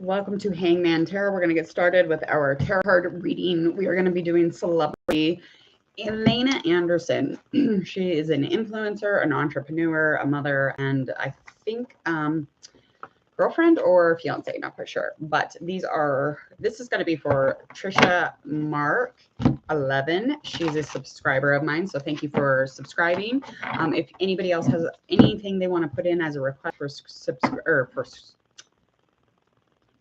Welcome to Hangman Tarot. We're going to get started with our tarot card reading. We are going to be doing celebrity ALAINA ANDERSON. She is an influencer, an entrepreneur, a mother, and I think girlfriend or fiance, not quite sure. But this is going to be for Trisha Mark 11. She's a subscriber of mine, so thank you for subscribing. If anybody else has anything they want to put in as a request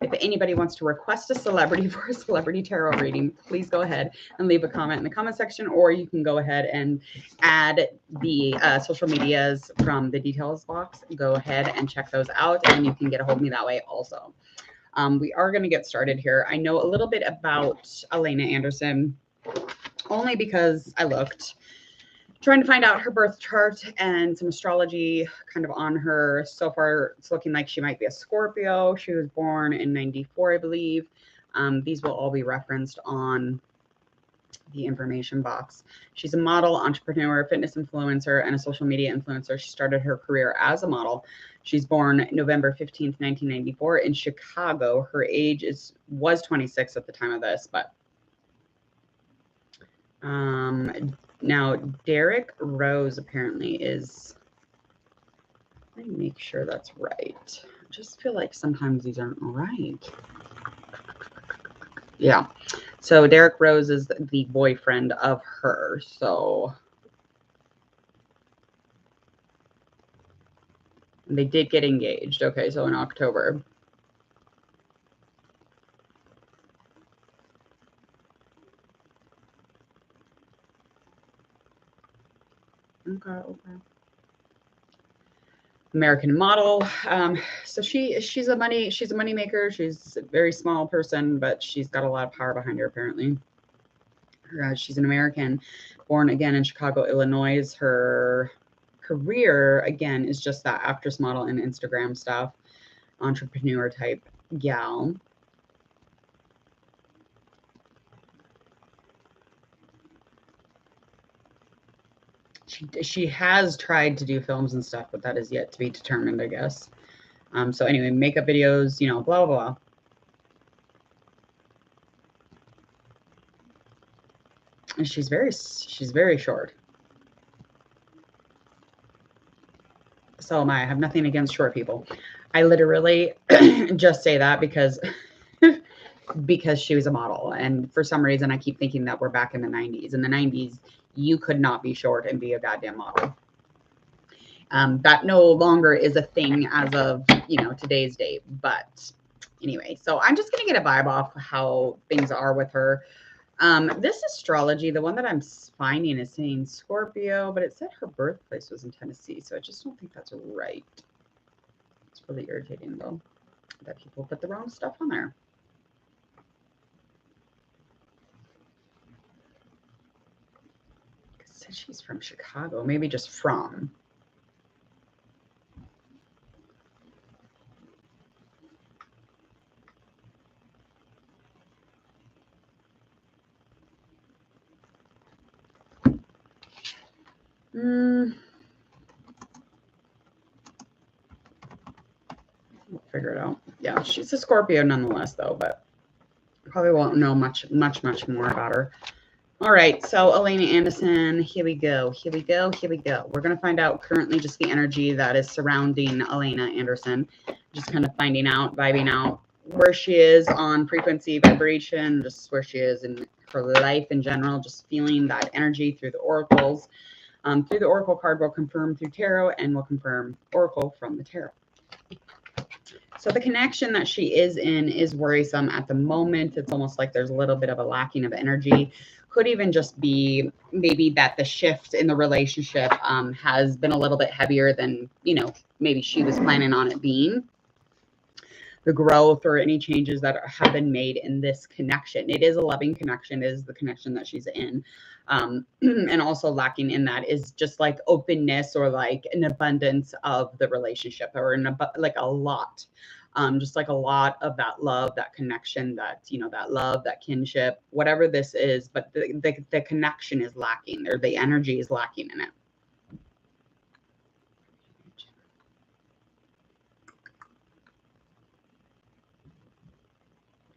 if anybody wants to request a celebrity for a celebrity tarot reading, please go ahead and leave a comment in the comment section, or you can go ahead and add the social medias from the details box. Go ahead and check those out, and you can get a hold of me that way also. We are going to get started here. I know a little bit about ALAINA ANDERSON only because I looked, trying to find out her birth chart and some astrology kind of on her. So far, it's looking like she might be a Scorpio. She was born in 94, I believe. These will all be referenced on the information box. She's a model, entrepreneur, fitness influencer, and a social media influencer. She started her career as a model. She's born November 15th, 1994 in Chicago. Her age was 26 at the time of this, but now Derek Rose apparently is, let me make sure that's right. I just feel like sometimes these aren't right. Yeah. So Derek Rose is the boyfriend of her. So they did get engaged. Okay. So in October. Okay. American model. So she's a money maker. She's a very small person, but she's got a lot of power behind her apparently. She's an American, born again in Chicago, Illinois. Her career again is just that actress, model, and Instagram stuff, entrepreneur type gal. She has tried to do films and stuff, but that is yet to be determined, I guess. So anyway, makeup videos, blah, blah, blah. And she's very short. So I have nothing against short people. I literally just say that because she was a model. And for some reason, I keep thinking that we're back in the 90s. In the 90s, you could not be short and be a goddamn model. That no longer is a thing as of, today's date. But anyway, so I'm just going to get a vibe off how things are with her. This astrology, the one that I'm finding is saying Scorpio, but it said her birthplace was in Tennessee. So I just don't think that's right. It's really irritating, though, that people put the wrong stuff on there. It said she's from Chicago, maybe just from. We'll figure it out. Yeah, she's a Scorpio nonetheless, though, but probably won't know much more about her. All right, so ALAINA ANDERSON, here we go. We're going to find out currently just the energy that is surrounding ALAINA ANDERSON, just kind of finding out, vibing out where she is on frequency, vibration, just where she is in her life in general, just feeling that energy through the oracles. Through the oracle card, we'll confirm through tarot, and we'll confirm oracle from the tarot. So the connection that she is in is worrisome at the moment. It's almost like there's a little bit of a lacking of energy. Could even just be maybe that the shift in the relationship has been a little bit heavier than, maybe she was planning on it being. The growth or any changes that have been made in this connection. It is a loving connection. It is the connection that she's in. And also lacking in that is just like openness or like an abundance of the relationship, or like a lot. Just like a lot of that love, that connection, that, that love, that kinship, whatever this is, but the connection is lacking, or the energy is lacking in it.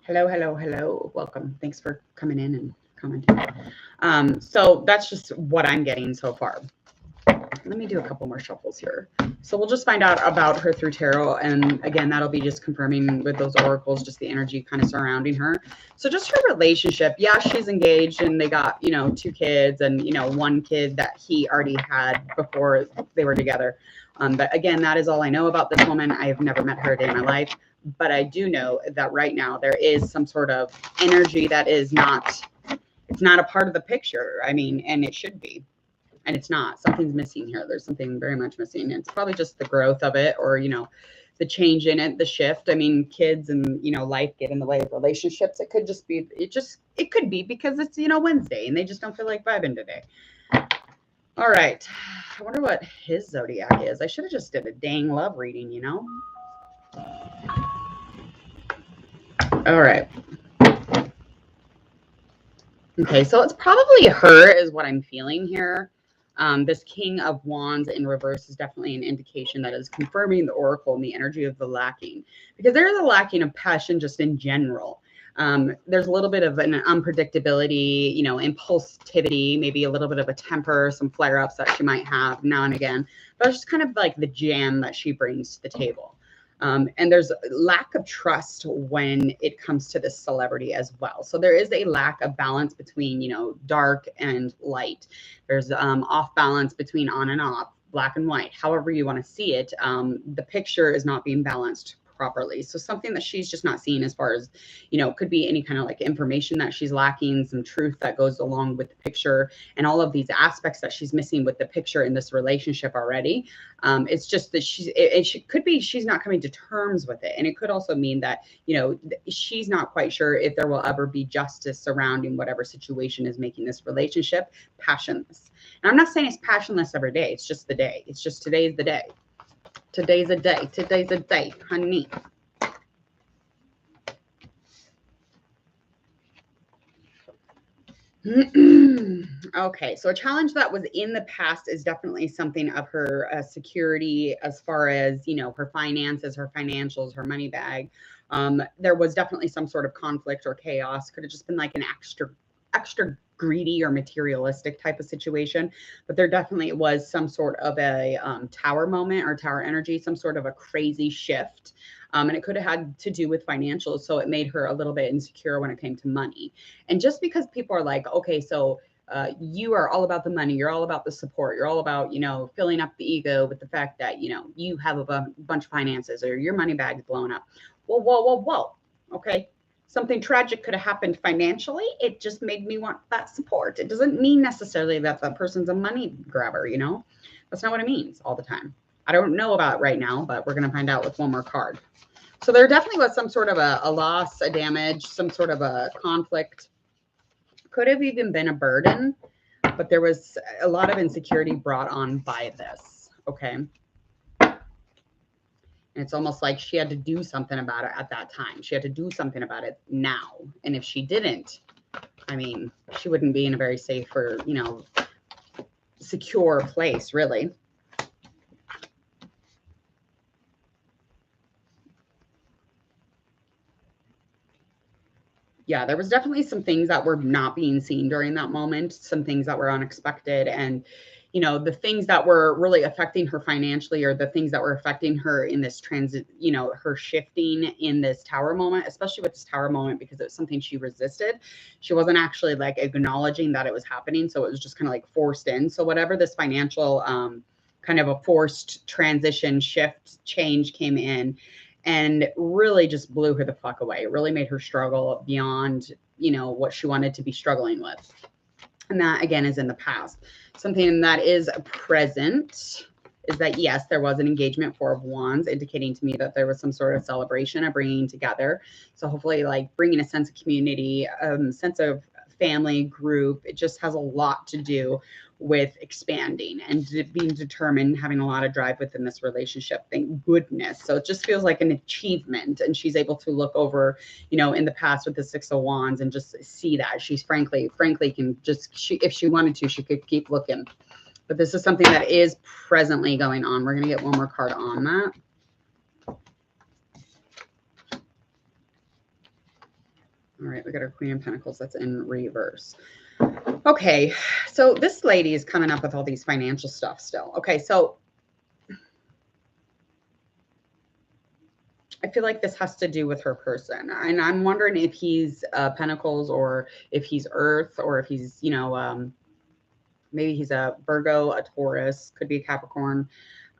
Hello, hello, hello. Welcome. Thanks for coming in and commenting. So that's just what I'm getting so far. Let me do a couple more shuffles here. So we'll just find out about her through tarot. And again, that'll be just confirming with those oracles, just the energy kind of surrounding her. So just her relationship. Yeah, she's engaged and they got, 2 kids and, 1 kid that he already had before they were together. But again, that is all I know about this woman. I have never met her a day in my life. But I do know that right now there is some sort of energy that is not, it's not a part of the picture. I mean, and it should be. And it's not. Something's missing here. There's something very much missing. It's probably just the growth of it or, the change in it, the shift. I mean, kids and, life get in the way of relationships. It could just be, it could be because it's, Wednesday and they just don't feel like vibing today. All right. I wonder what his zodiac is. I should have just did a dang love reading, All right. Okay, so it's probably her is what I'm feeling here. This King of Wands in reverse is definitely an indication that is confirming the oracle and the energy of the lacking, because there is a lacking of passion just in general. There's a little bit of an unpredictability, impulsivity, maybe a little bit of a temper, some flare-ups that she might have now and again, but it's just kind of like the jam that she brings to the table. And there's a lack of trust when it comes to this celebrity as well. So there is a lack of balance between, dark and light. There's off balance between on and off, black and white, however you want to see it. The picture is not being balanced properly. So something that she's just not seeing as far as, could be any kind of like information that she's lacking, some truth that goes along with the picture and all of these aspects that she's missing with the picture in this relationship already. It's just that it could be she's not coming to terms with it. And it could also mean that, she's not quite sure if there will ever be justice surrounding whatever situation is making this relationship passionless. And I'm not saying it's passionless every day. It's just the day. It's just today's the day. Today's a day. Today's a day, honey. Okay, so a challenge that was in the past is definitely something of her security as far as, her finances, her financials, her money bag. There was definitely some sort of conflict or chaos. Could have just been like an extra greedy or materialistic type of situation, but there definitely was some sort of a tower moment or tower energy, some sort of a crazy shift. And it could have had to do with financials. So it made her a little bit insecure when it came to money. And just because people are like, okay, so you are all about the money, you're all about the support, you're all about, filling up the ego with the fact that, you have a bunch of finances or your money bag's blown up. Whoa. Okay. Something tragic could have happened financially. It just made me want that support. It doesn't mean necessarily that the person's a money grabber, That's not what it means all the time. I don't know about it right now, but we're going to find out with one more card. So there definitely was some sort of a loss, a damage, some sort of a conflict. Could have even been a burden, but there was a lot of insecurity brought on by this, okay? And it's almost like she had to do something about it at that time. She had to do something about it now. And if she didn't, I mean, she wouldn't be in a very safe or, secure place, really. Yeah, there was definitely some things that were not being seen during that moment, some things that were unexpected. And, the things that were really affecting her financially or the things that were affecting her in this transit, her shifting in this tower moment, especially with this tower moment, because it was something she resisted. She wasn't actually like acknowledging that it was happening. So it was just kind of like forced in. So whatever this financial kind of a forced transition shift change came in, and really just blew her the fuck away. It really made her struggle beyond, what she wanted to be struggling with. And that, again, is in the past. Something that is present is that, yes, there was an engagement, 4 of Wands, indicating to me that there was some sort of celebration, a bringing together. So hopefully, like, bringing a sense of community, sense of family group. It just has a lot to do with expanding and being determined, having a lot of drive within this relationship. Thank goodness. So it just feels like an achievement, and she's able to look over, in the past with the 6 of Wands and just see that she's frankly can just, if she wanted to, she could keep looking. But this is something that is presently going on. We're going to get one more card on that. All right, we got our Queen of Pentacles. That's in reverse. Okay, so this lady is coming up with all these financial stuff still. Okay, so I feel like this has to do with her person. And I'm wondering if he's Pentacles or if he's Earth or if he's, you know, maybe he's a Virgo, a Taurus, could be a Capricorn.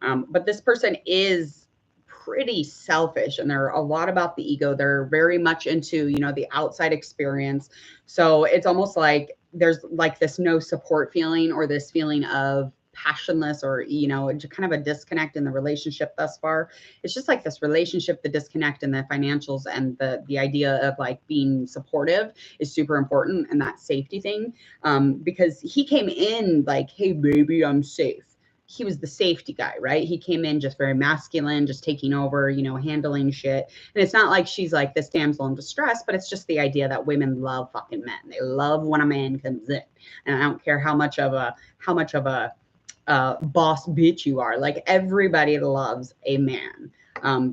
But this person is pretty selfish and they're a lot about the ego. They're very much into, you know, the outside experience. So it's almost like there's like this no support feeling or this feeling of passionless or, you know, kind of a disconnect in the relationship thus far. It's just like this relationship, the disconnect and the financials and the idea of like being supportive is super important, and that safety thing. Because he came in like, hey baby, I'm safe. He was the safety guy, right? He came in just very masculine, just taking over, you know, handling shit. And it's not like she's like this damsel in distress, but it's just the idea that women love fucking men. They love when a man comes in. And I don't care how much of a boss bitch you are. Like everybody loves a man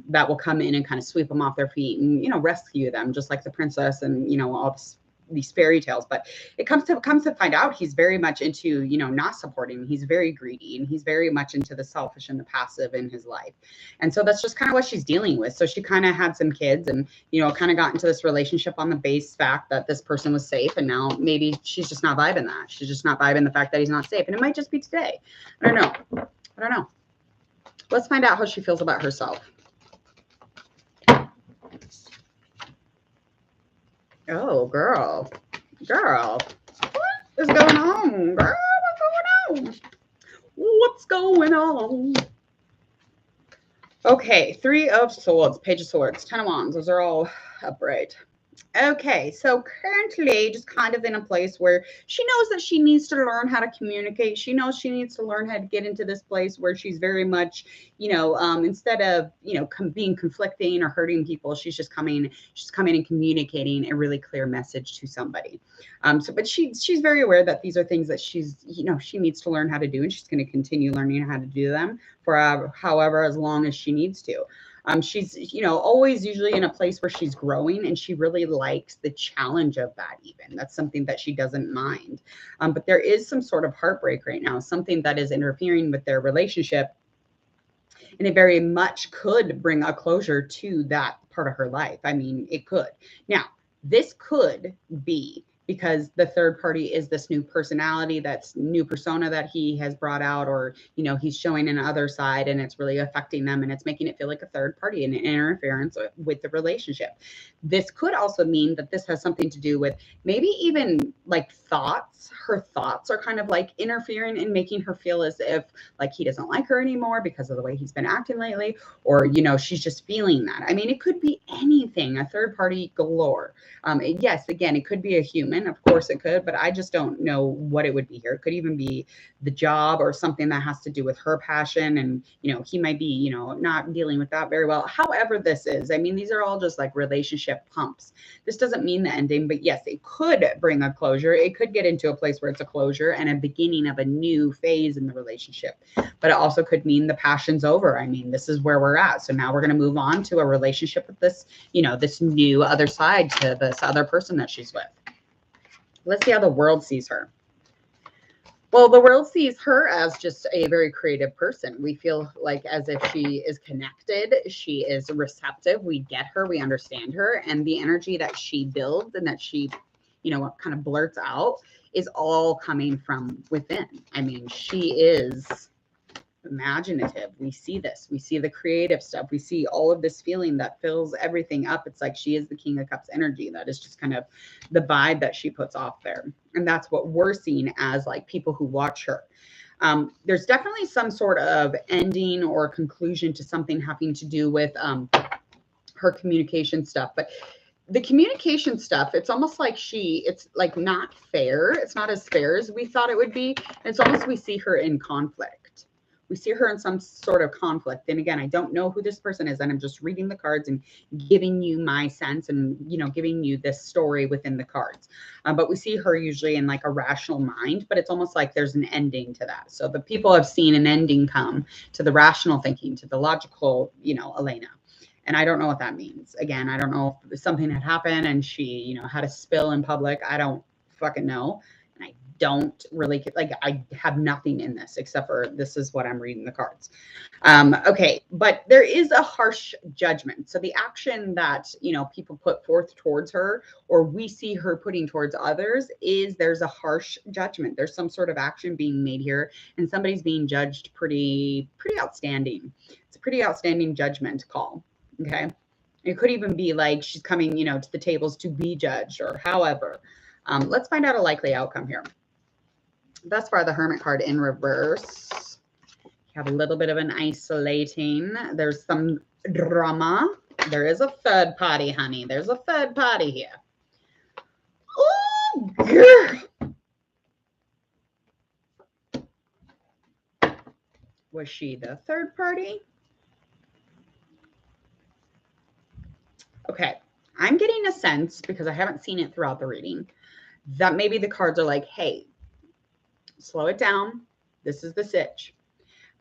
that will come in and kind of sweep them off their feet and, you know, rescue them, just like the princess and, you know, all this, these fairy tales. But it comes to find out he's very much into, you know, not supporting. He's very greedy and he's very much into the selfish and the passive in his life. And so that's just kind of what she's dealing with. So she kind of had some kids and, you know, kind of got into this relationship on the base fact that this person was safe. And now maybe she's just not vibing that. She's just not vibing the fact that he's not safe. And it might just be today. I don't know. I don't know. Let's find out how she feels about herself. Oh, girl. What is going on? Girl, what's going on? What's going on? Okay, 3 of Swords, Page of Swords, 10 of Wands. Those are all upright. Okay, so currently just kind of in a place where she knows that she needs to learn how to communicate. She knows she needs to learn how to get into this place where she's very much, you know, instead of, you know, being conflicting or hurting people, she's coming and communicating a really clear message to somebody. But she's very aware that these are things that she's, you know, she needs to learn how to do, and she's going to continue learning how to do them for however as long as she needs to. She's, you know, always usually in a place where she's growing, and she really likes the challenge of that even. That's something that she doesn't mind. But there is some sort of heartbreak right now, something that is interfering with their relationship. And it very much could bring a closure to that part of her life. I mean, it could. Now, this could be because the third party is this new personality, that's new persona that he has brought out, or, you know, he's showing an other side and it's really affecting them and it's making it feel like a third party and an interference with the relationship. This could also mean that this has something to do with maybe even like thoughts. Her thoughts are kind of like interfering and making her feel as if like he doesn't like her anymore because of the way he's been acting lately, or, you know, she's just feeling that. I mean, it could be anything, a third party galore. Yes, again, it could be a human. Of course it could, but I just don't know what it would be here. It could even be the job or something that has to do with her passion. And, you know, he might be, you know, not dealing with that very well. However this is, I mean, these are all just like relationship pumps. This doesn't mean the ending, but yes, it could bring a closure. It could get into a place where it's a closure and a beginning of a new phase in the relationship. But it also could mean the passion's over. I mean, this is where we're at. So now we're going to move on to a relationship with this, you know, this new other side to this other person that she's with. Let's see how the world sees her. Well, the world sees her as just a very creative person. We feel like as if she is connected, she is receptive. We get her, we understand her, and the energy that she builds and that she, you know, kind of blurts out is all coming from within. I mean, she is imaginative. We see this. We see the creative stuff. We see all of this feeling that fills everything up. It's like she is the King of Cups energy. That is just kind of the vibe that she puts off there. And that's what we're seeing as like people who watch her. There's definitely some sort of ending or conclusion to something having to do with her communication stuff. But the communication stuff, it's almost like it's like not fair. It's not as fair as we thought it would be. It's almost we see her in conflict. We see her in some sort of conflict. And again, I don't know who this person is, and I'm just reading the cards and giving you my sense and, you know, giving you this story within the cards. But we see her usually in like a rational mind, but it's almost like there's an ending to that. So the people have seen an ending come to the rational thinking, to the logical, you know, ALAINA. And I don't know what that means. Again, I don't know if something had happened and she, you know, had a spill in public. I don't fucking know. And I don't really, like, I have nothing in this except for this is what I'm reading the cards. Okay, but there is a harsh judgment. So the action that, you know, people put forth towards her, or we see her putting towards others, is there's a harsh judgment. There's some sort of action being made here, and somebody's being judged pretty outstanding. It's a pretty outstanding judgment call. Okay, it could even be like she's coming, you know, to the tables to be judged, or however. Let's find out a likely outcome here. Thus far, the Hermit card in reverse. You have a little bit of an isolating. There's some drama. There is a third party, honey. There's a third party here. Oh, girl. Was she the third party? Okay. I'm getting a sense, because I haven't seen it throughout the reading, that maybe the cards are like, hey, slow it down. This is the sitch.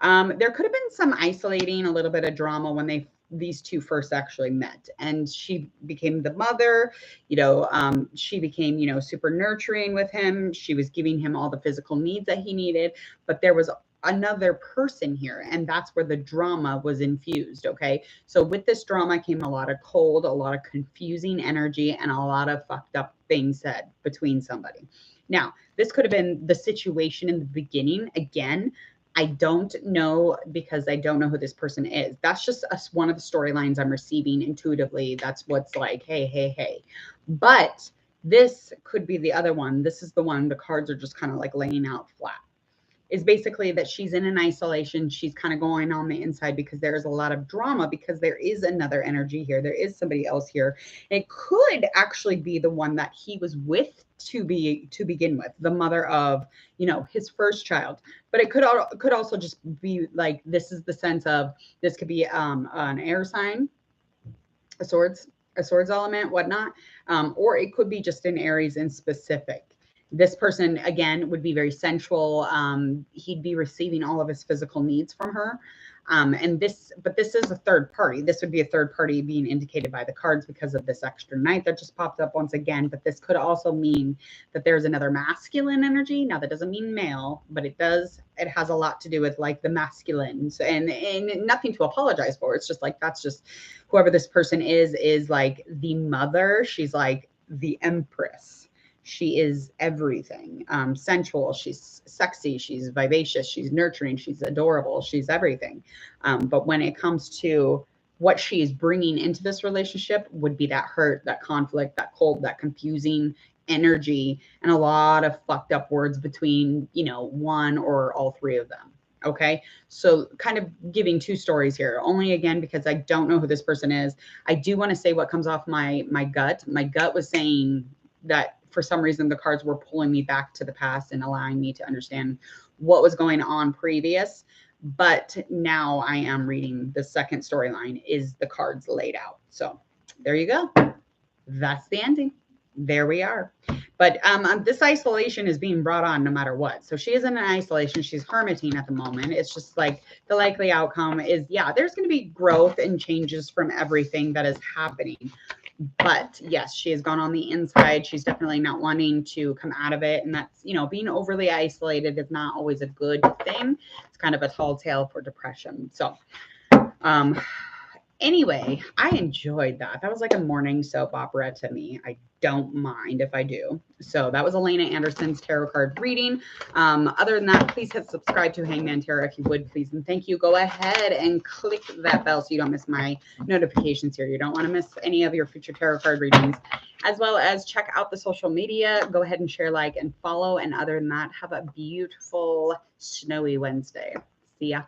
There could have been some isolating, a little bit of drama when these two first actually met, and she became the mother, you know, she became, you know, super nurturing with him. She was giving him all the physical needs that he needed, but there was another person here, and that's where the drama was infused. Okay. So with this drama came a lot of cold, a lot of confusing energy, and a lot of fucked up things said between somebody. Now, this could have been the situation in the beginning. Again, I don't know, because I don't know who this person is. That's just one of the storylines I'm receiving intuitively. That's what's like, hey, hey, hey. But this could be the other one. This is the one the cards are just kind of like laying out flat. Is basically that she's in an isolation. She's kind of going on the inside because there is a lot of drama, because there is another energy here. There is somebody else here. It could actually be the one that he was with to begin with, the mother of, you know, his first child. But it could also just be like, this is the sense of, this could be an air sign, a swords element, whatnot, or it could be just an Aries in specific. This person, again, would be very sensual. He'd be receiving all of his physical needs from her. But this is a third party. This would be a third party being indicated by the cards because of this extra knight that just popped up once again. But this could also mean that there's another masculine energy. Now, that doesn't mean male, but it has a lot to do with like the masculines, and nothing to apologize for. It's just like, that's just whoever this person is like the mother. She's like the empress. She is everything. Sensual. She's sexy. She's vivacious. She's nurturing. She's adorable. She's everything. But when it comes to what she is bringing into this relationship, would be that hurt, that conflict, that cold, that confusing energy, and a lot of fucked up words between, you know, one or all three of them. Okay. So kind of giving two stories here, only again, because I don't know who this person is. I do want to say what comes off my gut. My gut was saying that for some reason, the cards were pulling me back to the past and allowing me to understand what was going on previous. But now I am reading the second storyline, is the cards laid out. So there you go. That's the ending. There we are. But this isolation is being brought on no matter what. So she is in an isolation. She's hermiting at the moment. It's just like the likely outcome is, yeah, there's going to be growth and changes from everything that is happening. But yes, she has gone on the inside. She's definitely not wanting to come out of it. And that's, you know, being overly isolated is not always a good thing. It's kind of a tall tale for depression. So, anyway, I enjoyed that. That was like a morning soap opera to me. I don't mind if I do. So that was ALAINA Anderson's tarot card reading. Other than that, please hit subscribe to Hangman Tarot if you would, please. And thank you. Go ahead and click that bell so you don't miss my notifications here. You don't want to miss any of your future tarot card readings, as well as check out the social media. Go ahead and share, like, and follow. And other than that, have a beautiful snowy Wednesday. See ya.